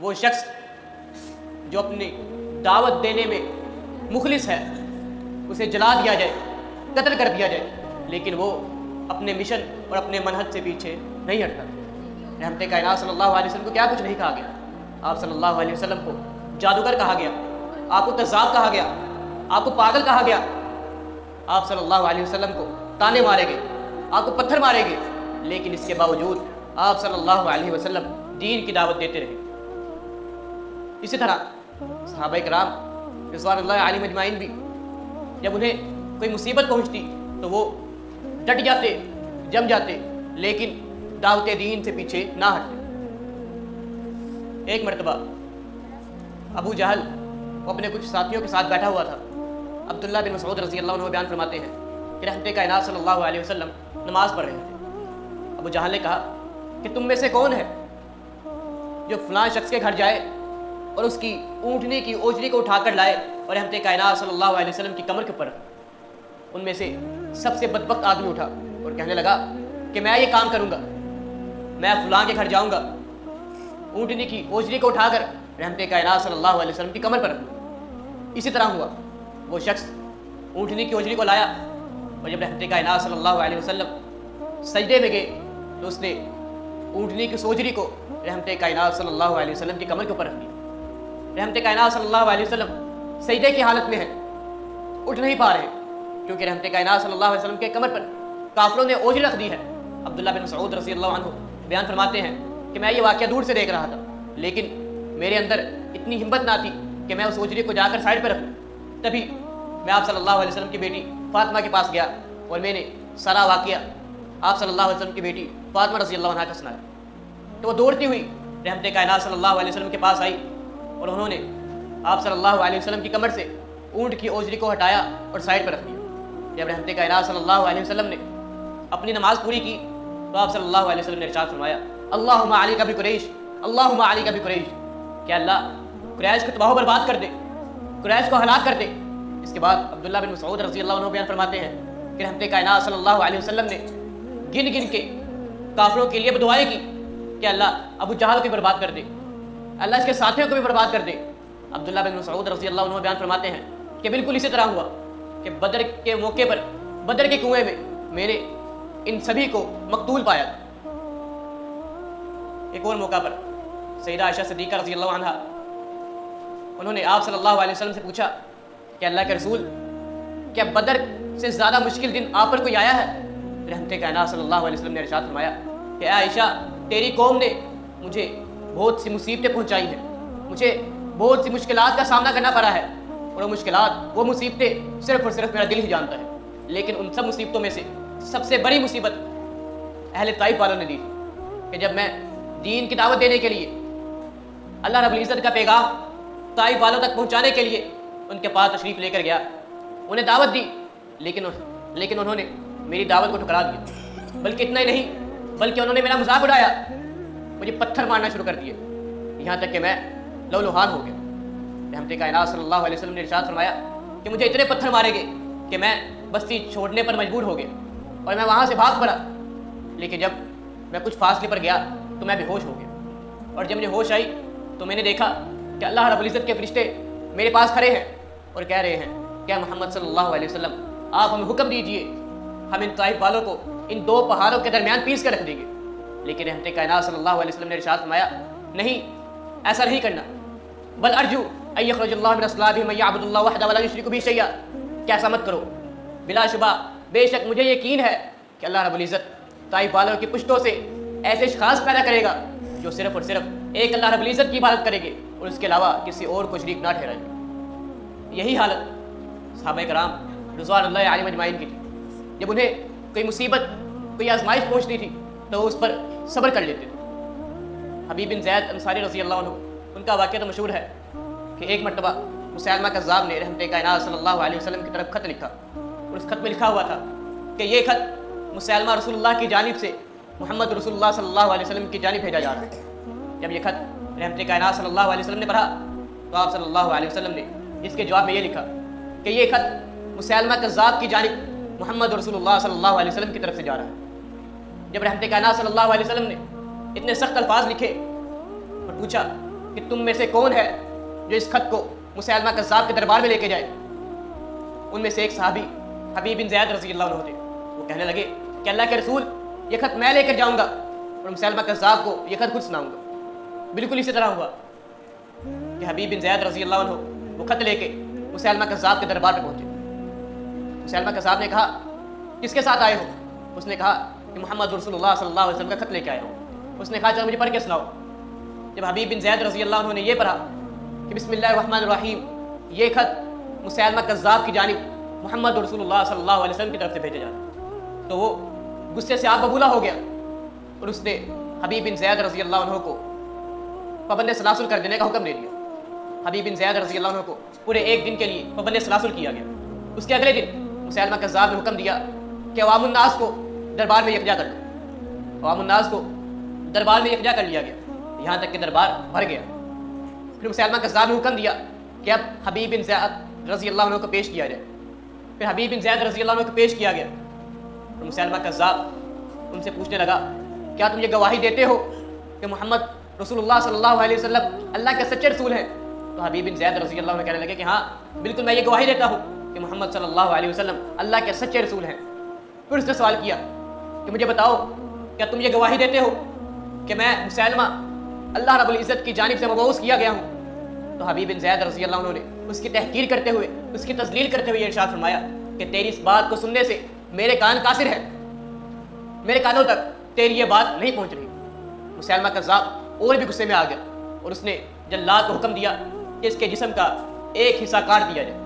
وہ شخص جو اپنی دعوت دینے میں مخلص ہے اسے جلا دیا جائے، قتل کر دیا جائے، لیکن وہ اپنے مشن اور اپنے منہج سے پیچھے نہیں ہٹتا۔ رحمت کائنات صلی اللہ علیہ وسلم کو کیا کچھ نہیں کہا گیا، آپ صلی اللہ علیہ وسلم کو جادوگر کہا گیا، آپ کو کذاب کہا گیا، آپ کو پاگل کہا گیا، آپ صلی اللہ علیہ وسلم کو تانے مارے گئے، آپ کو پتھر مارے گئے، لیکن اس کے باوجود آپ صلی اللہ علیہ وسلم دین کی دعوت دیتے رہے۔ اسی طرح صحابہ کرام رضوان اللہ علیہم اجمعین بھی جب انہیں کوئی مصیبت پہنچتی تو وہ ڈٹ جاتے، جم جاتے، لیکن دعوت دین سے پیچھے نہ ہٹتے۔ ایک مرتبہ ابو جہل وہ اپنے کچھ ساتھیوں کے ساتھ بیٹھا ہوا تھا۔ عبداللہ بن مسعود رضی اللہ عنہ بیان فرماتے ہیں کہ رحمت کائنات صلی اللہ علیہ وسلم نماز پڑھ رہے تھے۔ ابو جہل نے کہا کہ تم میں سے کون ہے جو فلاں شخص کے گھر جائے اور اس کی اونٹنی کی اوجری کو اٹھا کر لائے اور رحمت کائنات صلی اللہ علیہ وسلم کی کمر کے اوپر۔ ان میں سے سب سے بدبخت آدمی اٹھا اور کہنے لگا کہ میں یہ کام کروں گا، میں فلاں کے گھر جاؤں گا، اونٹنی کی اوجری کو اٹھا کر رحمت کائنات صلی اللہ علیہ وسلم کی کمر پر رکھوں۔ اسی طرح ہوا، وہ شخص اونٹنی کی اوجری کو لایا اور جب رحمت کائنات صلی اللہ علیہ وسلم سجدے میں گئے تو اس نے اونٹنی کی اوجری کو رحمت کائنات صلی اللہ علیہ وسلم کی کمر کے اوپر رکھ دیا۔ رحمت کائنات صلی اللہ علیہ وسلم سجدے کی حالت میں ہے، اٹھ نہیں پا رہے کیونکہ رحمت کائنات صلی اللہ علیہ وسلم کے کمر پر کافروں نے اوجری رکھ دی ہے۔ عبداللہ بن مسعود رضی اللہ عنہ بیان فرماتے ہیں کہ میں یہ واقعہ دور سے دیکھ رہا تھا، لیکن میرے اندر اتنی ہمت نہ تھی کہ میں اس اوجری کو جا کر سائڈ پہ رکھوں۔ تبھی میں آپ صلی اللہ علیہ وسلم کی بیٹی فاطمہ کے پاس گیا اور میں نے سارا واقعہ آپ صلی اللہ علیہ وسلم کی بیٹی فاطمہ رضی اللہ عنہ کا سنایا، تو وہ دوڑتی ہوئی رحمت کائنات صلی اللہ علیہ وسلم کے پاس آئی اور انہوں نے آپ صلی اللہ علیہ وسلم کی کمر سے اونٹ کی اوجری کو ہٹایا اور سائڈ پر رکھ دیا۔ جب رحمت کائنات صلی اللہ علیہ وسلم نے اپنی نماز پوری کی تو آپ صلی اللہ علیہ وسلم نے ارشاد فرمایا اللہم علیک بقریش، اللہم علیک بقریش، کہ اللہ قریش کو تباہ و برباد کر دے، قریش کو ہلاک کر دے۔ اس کے بعد عبداللہ بن مسعود رضی اللہ عنہ بیان فرماتے ہیں کہ رحمت کائنات صلی اللہ علیہ وسلم نے گن گن کے کافروں کے لیے بدعائیں کی کہ اللہ ابو جہل کو بھی برباد کر دے، اللہ اس کے ساتھیوں کو بھی برباد کر دے۔ عبداللہ بن مسعود رضی اللہ عنہ بیان فرماتے ہیں کہ بالکل اسی طرح ہوا کہ بدر کے موقع پر بدر کے کنویں میں میں نے ان سبھی کو مقتول پایا۔ ایک اور موقع پر سیدہ عائشہ صدیقہ رضی اللہ عنہ انہوں نے آپ صلی اللہ علیہ وسلم سے پوچھا کہ اللہ کے رسول کیا بدر سے زیادہ مشکل دن آپ پر کوئی آیا ہے؟ رحمت کائنات صلی اللہ علیہ وسلم نے ارشاد فرمایا کہ اے عائشہ تیری قوم نے مجھے بہت سی مصیبتیں پہنچائی ہیں، مجھے بہت سی مشکلات کا سامنا کرنا پڑا ہے، اور وہ مشکلات وہ مصیبتیں صرف اور صرف میرا دل ہی جانتا ہے، لیکن ان سب مصیبتوں میں سے سب سے بڑی مصیبت اہل طائف والوں نے دی کہ جب میں دین کی دعوت دینے کے لیے اللہ رب العزت کا پیغام طائف والوں تک پہنچانے کے لیے ان کے پاس تشریف لے کر گیا، انہیں دعوت دی، لیکن انہوں نے میری دعوت کو ٹھکرا دیا۔ بلکہ اتنا ہی نہیں بلکہ انہوں نے میرا مذاق اڑایا، مجھے پتھر مارنا شروع کر دیے، یہاں تک کہ میں لہولہان ہو گیا۔ رحمت کائنات صلی اللہ علیہ وسلم نے ارشاد فرمایا کہ مجھے اتنے پتھر مارے گئے کہ میں بستی چھوڑنے پر مجبور ہو گیا اور میں وہاں سے بھاگ پڑا، لیکن جب میں کچھ فاصلے پر گیا تو میں بے ہوش ہو گیا، اور جب مجھے ہوش آئی تو میں نے دیکھا کہ اللہ رب العزت کے فرشتے میرے پاس کھڑے ہیں اور کہہ رہے ہیں کہ محمد صلی اللہ علیہ وسلم آپ ہمیں حکم دیجئے، ہم ان طائف والوں کو ان دو پہاڑوں کے درمیان پیس کر رکھ دیں گے۔ لیکن رحمت کائنات صلی اللہ علیہ وسلم نے ارشاد فرمایا نہیں، ایسا نہیں کرنا، بل ارجو ان یخرج اللہ من اصلابہم من یعبد اللہ وحدہ ولا یشرک بہ شیئا، کہ ایسا مت کرو، بلا شبہ بے شک مجھے یقین ہے کہ اللہ رب العزت طائف والوں کی پشتوں سے ایسے اشخاص پیدا کرے گا جو صرف اور صرف ایک اللہ رب العزت کی عبادت کریں گے اور اس کے علاوہ کسی اور کو شریک نہ ٹھہرائیں گے۔ یہی حالت صحابہ کرام رضوان اللہ علیہم اجمعین کی تھی، جب انہیں کوئی مصیبت کوئی آزمائش پہنچتی تھی تو وہ اس پر صبر کر لیتے تھے۔ حبیب بن زید انصاری رضی اللہ عنہ ان کا واقعہ تو مشہور ہے کہ ایک مرتبہ مسیلمہ کذاب نے رحمت کائنات صلی اللہ علیہ وسلم کی طرف خط لکھا، اور اس خط میں لکھا ہوا تھا کہ یہ خط مسیلمہ رسول اللہ کی جانب سے محمد رسول اللہ صلی اللہ علیہ وسلم کی جانب بھیجا جا رہا ہے۔ جب یہ خط رحمت کائنات صلی اللہ علیہ وسلم نے پڑھا تو آپ صلی اللہ علیہ وسلم نے اس کے جواب میں یہ لکھا کہ یہ خط مسیلمہ کذاب کی جانب محمد رسول اللہ صلی اللہ علیہ وسلم کی طرف سے جا رہا ہے۔ جب رحمت کائنات صلی اللہ علیہ وسلم نے اتنے سخت الفاظ لکھے اور پوچھا کہ تم میں سے کون ہے جو اس خط کو مسیلمہ کذاب کے دربار میں لے کے جائے۔ ان میں سے ایک صحابی حبیب بن زید رضی اللہ عنہ تھے۔ وہ کہنے لگے کہ اللہ کے رسول، یہ خط میں لے کر جاؤں گا اور مسیلمہ کذاب کو یہ خط خود سناؤں گا۔ بالکل اسی طرح ہوا کہ حبیب بن زید رضی اللہ عنہ وہ خط لے کے مسیلمہ کذاب کے دربار پہ پہنچے۔ مسیلمہ کذاب نے کہا کس کے ساتھ آئے ہو؟ اس نے کہا کہ محمد رسول اللہ صلی اللہ علیہ وسلم کا خط لے کے آئے ہو۔ اس نے کہا چلو مجھے پڑھ کے سناؤ۔ جب حبیب بن زید رضی اللہ عنہ نے یہ پڑھا کہ بسم اللہ الرحمن الرحیم، یہ خط مسیلمہ کذاب کی جانب محمد رسول اللہ صلی اللہ علیہ وسلم کی طرف سے بھیجے جاتا، تو وہ غصے سے آب ببولا ہو گیا اور اس نے حبیب بن زید رضی اللہ عنہ کو پابند سلاسل کر دینے کا حکم دے دیا۔ حبیب بن زید رضی اللہ عنہ کو پورے ایک دن کے لیے پابند سلاسل کیا گیا۔ اس کے اگلے دن مسیلمہ کذاب نے حکم دیا کہ عوام الناس کو دربار میں یکجا کر لو۔ عوام الناس کو دربار میں یکجا کر لیا گیا، یہاں تک کہ دربار بھر گیا۔ پھر مسیلمہ کذاب نے حکم دیا کہ اب حبیب بن زید رضی اللہ عنہ کو پیش کیا جائے۔ پھر حبیب بن زید رضی اللہ عنہ کو پیش کیا گیا اور مسیلمہ کذاب ان سے پوچھنے لگا کیا تم یہ گواہی دیتے ہو کہ محمد رسول اللہ صلی اللہ علیہ وسلم اللہ کے سچے رسول ہیں؟ تو حبیب بن زید رضی اللہ عنہ کہنے لگے کہ ہاں بالکل میں یہ گواہی دیتا ہوں کہ محمد صلی اللہ علیہ وسلم اللہ کے سچے رسول ہیں۔ پھر اس نے سوال کیا کہ مجھے بتاؤ کیا تم یہ گواہی دیتے ہو کہ میں مسیلمہ اللہ رب العزت کی جانب سے مبعوث کیا گیا ہوں؟ تو حبیب بن زید رضی اللہ عنہ نے اس کی تحقیر کرتے ہوئے، اس کی تذلیل کرتے ہوئے ارشاد فرمایا کہ تیری اس بات کو سننے سے میرے کان قاصر ہیں، میرے کانوں تک تیری یہ بات نہیں پہنچ رہی۔ مسیلمہ کذاب اور بھی غصے میں آ گیا اور اس نے جلاد کو حکم دیا کہ اس کے جسم کا ایک حصہ کاٹ دیا جائے۔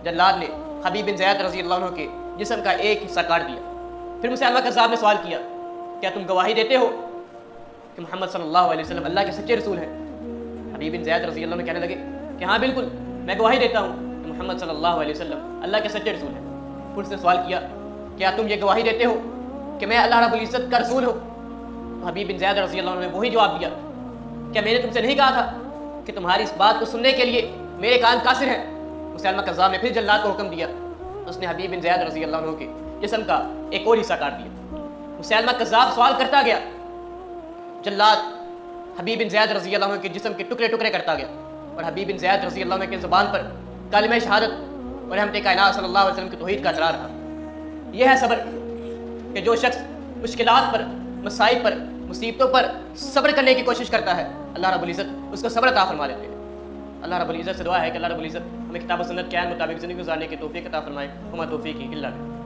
جلاد نے حبیب بن زید رضی اللہ عنہ کے جسم کا ایک حصہ کاٹ دیا۔ پھر مسیلمہ کذاب نے سوال کیا کیا تم گواہی دیتے ہو کہ محمد صلی اللہ علیہ وسلم اللہ کے سچے رسول ہیں؟ حبیب بن زید رضی اللہ عنہ کہنے لگے کہ ہاں بالکل میں گواہی دیتا ہوں کہ محمد صلی اللہ علیہ وسلم اللہ کے سچے رسول ہیں۔ پھر اس نے سوال کیا کیا تم یہ گواہی دیتے ہو کہ میں اللہ رب العزت کا رسول ہوں؟ تو حبیب بن زید رضی اللہ عنہ نے وہی جواب دیا کیا میں نے تم سے نہیں کہا تھا کہ تمہاری اس بات کو سننے کے لیے میرے کان قاصر ہیں؟ مسیلمہ کذاب نے پھر جلاد کو حکم دیا، اس نے حبیب بن زید رضی اللہ عنہ کے جسم کا ایک اور حصہ کاٹ دیا۔ مسیلمہ کذاب سوال کرتا گیا، جلاد حبیب بن زید رضی اللہ عنہ کے جسم کے ٹکڑے ٹکڑے کرتا گیا اور حبیب بن زید رضی اللہ عنہ کے زبان پر کلمہ شہادت اور رحمت کائنات صلی اللہ علیہ وسلم کی توحید کا اقرار رہا۔ یہ ہے صبر کہ جو شخص مشکلات پر، مصائب پر، مصیبتوں پر صبر کرنے کی کوشش کرتا ہے اللہ رب العزت اس کو صبر عطا فرما دیتے ہیں۔ اللہ رب العزت سے دعا ہے کہ اللہ رب العزت ہمیں کتاب و سنت کے عین مطابق زندگی گزارنے کی توفیق عطا فرمائے۔ وما توفیقی الا باللہ۔